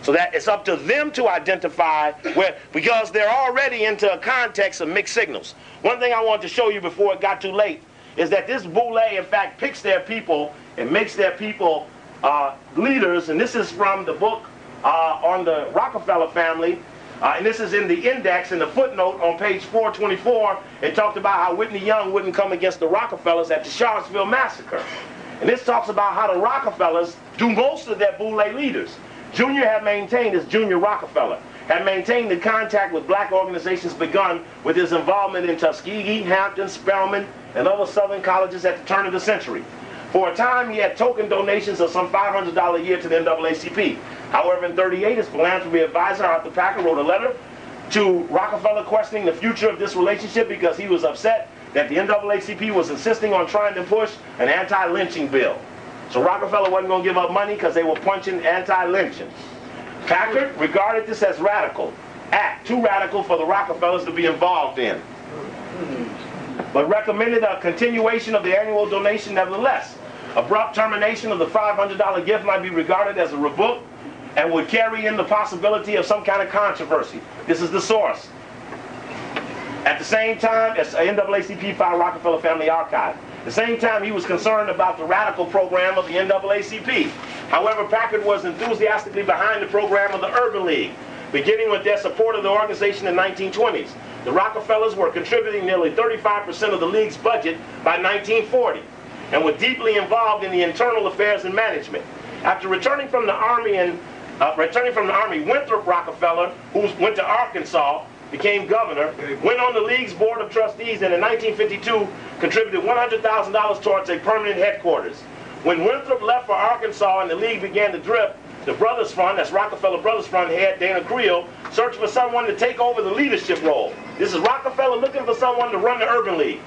So that it's up to them to identify where, because they're already into a context of mixed signals. One thing I wanted to show you before it got too late is that this Boule, in fact, picks their people and makes their people leaders. And this is from the book on the Rockefeller family. And this is in the index, in the footnote on page 424. It talked about how Whitney Young wouldn't come against the Rockefellers at the Charlottesville massacre. And this talks about how the Rockefellers do most of their Boule leaders. Junior had maintained, as Junior Rockefeller, had maintained the contact with black organizations begun with his involvement in Tuskegee, Hampton, Spelman, and other southern colleges at the turn of the century. For a time, he had token donations of some $500 a year to the NAACP. However, in '38, his philanthropy advisor, Arthur Packer, wrote a letter to Rockefeller questioning the future of this relationship because he was upset that the NAACP was insisting on trying to push an anti-lynching bill. So Rockefeller wasn't going to give up money because they were punching anti-lynching. Packard regarded this as radical, too radical for the Rockefellers to be involved in, but recommended a continuation of the annual donation nevertheless. Abrupt termination of the $500 gift might be regarded as a rebuke and would carry in the possibility of some kind of controversy. This is the source. At the same time, as NAACP filed Rockefeller Family Archive. At the same time, he was concerned about the radical program of the NAACP. However, Packard was enthusiastically behind the program of the Urban League, beginning with their support of the organization in the 1920s. The Rockefellers were contributing nearly 35% of the League's budget by 1940, and were deeply involved in the internal affairs and management. After returning from the Army, Winthrop Rockefeller, who went to Arkansas, became governor, went on the League's board of trustees, and in 1952 contributed $100,000 towards a permanent headquarters. When Winthrop left for Arkansas and the League began to drift, the Brothers Fund, that's Rockefeller Brothers Fund head Dana Creel, searched for someone to take over the leadership role. This is Rockefeller looking for someone to run the Urban League.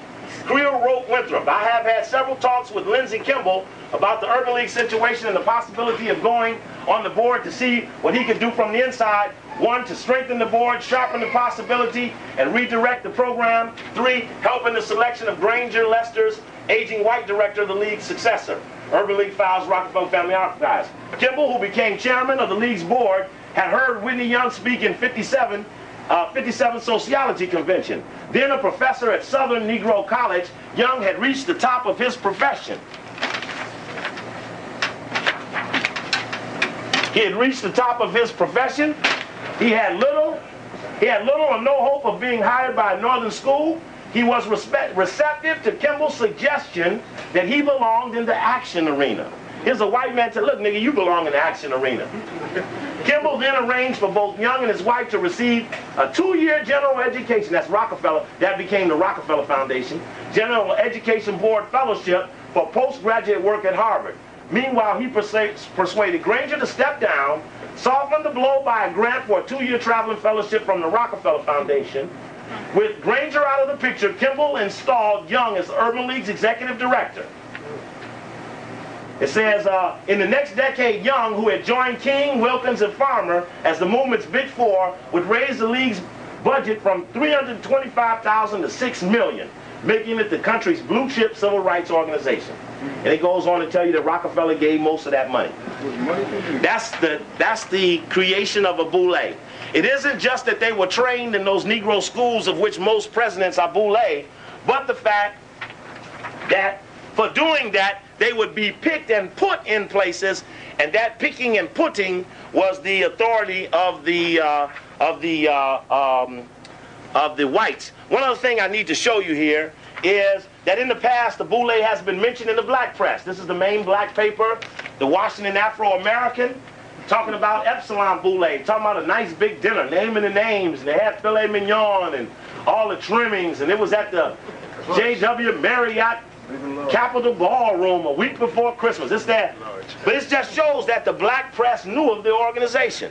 Creel wrote Winthrop, "I have had several talks with Lindsey Kimball about the Urban League situation and the possibility of going on the board to see what he could do from the inside. 1, to strengthen the board, sharpen the possibility, and redirect the program. 3, help in the selection of Granger Lester's aging white director of the League's successor." Urban League files, Rockefeller Family Archives. Kimball, who became chairman of the League's board, had heard Whitney Young speak in 57 Sociology Convention. Then a professor at Southern Negro College, Young had reached the top of his profession. He had reached the top of his profession. He had little or no hope of being hired by a northern school. He was receptive to Kimball's suggestion that he belonged in the action arena. Here's a white man said, "Look, nigga, you belong in the action arena." Kimball then arranged for both Young and his wife to receive a 2-year general education. That's Rockefeller. That became the Rockefeller Foundation. General Education Board Fellowship for postgraduate work at Harvard. Meanwhile, he persuaded Granger to step down, softened the blow by a grant for a 2-year traveling fellowship from the Rockefeller Foundation. With Granger out of the picture, Kimball installed Young as the Urban League's executive director. It says, in the next decade, Young, who had joined King, Wilkins, and Farmer as the movement's big four, would raise the League's budget from $325,000 to $6 million, making it the country's blue chip civil rights organization. And it goes on to tell you that Rockefeller gave most of that money. That's the creation of a Boule. It isn't just that they were trained in those Negro schools of which most presidents are Boule, but the fact that for doing that, they would be picked and put in places, and that picking and putting was the authority of the whites. One other thing I need to show you here is that in the past, the Boule has been mentioned in the black press. This is the main black paper, the Washington Afro-American, talking about Epsilon Boule, talking about a nice big dinner, naming the names, and they had filet mignon and all the trimmings, and it was at the J.W. Marriott Capitol Ballroom a week before Christmas. It's that, but it just shows that the black press knew of the organization.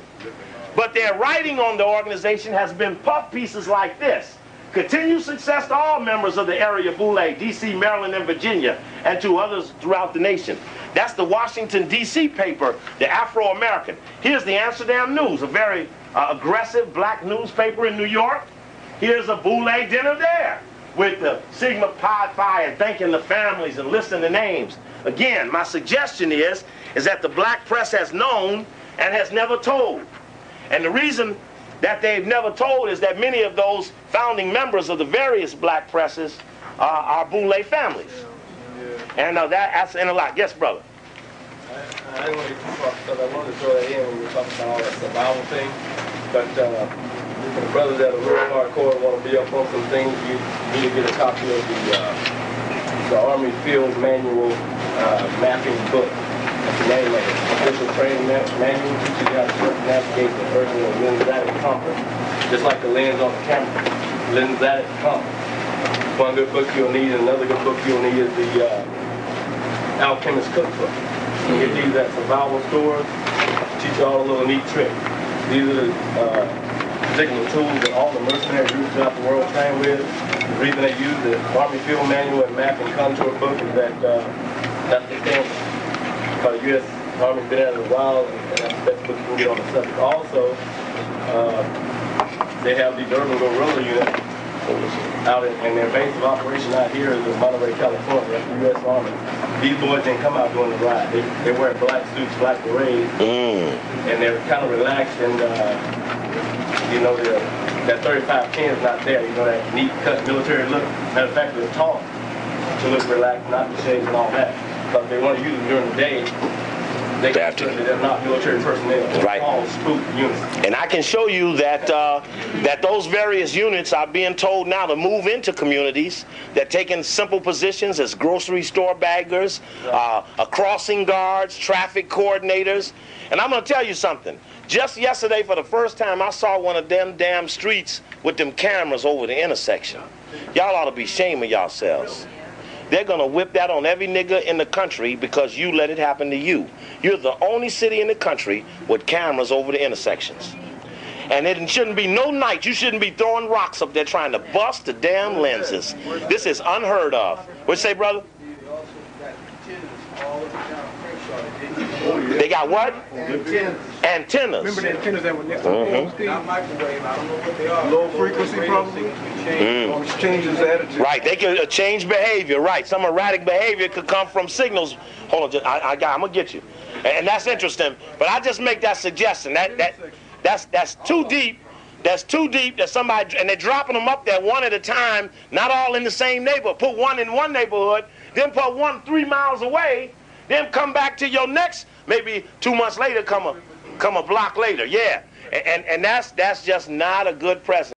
But their writing on the organization has been puff pieces like this. Continued success to all members of the area Boule, D.C., Maryland, and Virginia, and to others throughout the nation. That's the Washington, D.C. paper, the Afro-American. Here's the Amsterdam News, a very aggressive black newspaper in New York. Here's a Boule dinner there, with the Sigma Pi Phi and thanking the families and listing the names. Again, my suggestion is that the black press has known and has never told. And the reason that they've never told is that many of those founding members of the various black presses are Boule families. And that's in a lot. Yes, brother? I didn't want to get too far because I wanted to throw that in when we were talking about all that survival thing. But for the brothers that are real hardcore and want to be up on some things, you need to get a copy of the Army Field Manual mapping book. That's the name of it. Official training manual teaches you how to navigate the Earth with a lens-added compass. Just like the lens on the camera. Lens-added compass. One good book you'll need, and another good book you'll need is the Alchemist Cookbook. You can get these at survival stores. Teach you all the little neat tricks. These are the particular tools that all the mercenary groups throughout the world train with. The reason they use the Army Field Manual and Map and Contour book is that that's the standard. Because the U.S. Army's been at it a while, and that's the best book you can get on the subject. Also, they have these urban guerrilla units out and their base of operation out here is in Monterey, California. That's the U.S. Army. These boys didn't come out doing the ride. They wear black suits, black berets, and they're kind of relaxed, and you know, that 3510 is not there. You know, that neat cut military look. Matter of fact, they're taught to look relaxed, not the shades and all that. Because they want to use them during the day. They're not military personnel. Right. All spook units. And I can show you that that those various units are being told now to move into communities. They're taking simple positions as grocery store baggers, crossing guards, traffic coordinators. And I'm going to tell you something. Just yesterday, for the first time, I saw one of them damn streets with them cameras over the intersection. Y'all ought to be ashamed of yourselves. They're going to whip that on every nigga in the country because you let it happen to you. You're the only city in the country with cameras over the intersections. And it shouldn't be no night. You shouldn't be throwing rocks up there trying to bust the damn lenses. This is unheard of. What you say, brother? They got what? Antennas. Remember the antennas that were next to the Not microwave. I don't know what they are. Low frequency probably. Which changes the attitude. Right. They could change behavior. Right. Some erratic behavior could come from signals. Hold on. I'm gonna get you. And that's interesting. But I just make that suggestion. That's too deep. That's too deep that somebody, and they're dropping them up there one at a time, not all in the same neighborhood. Put one in one neighborhood, then put one 3 miles away, then come back to your next, maybe 2 months later, come a block later. Yeah. And that's just not a good precedent.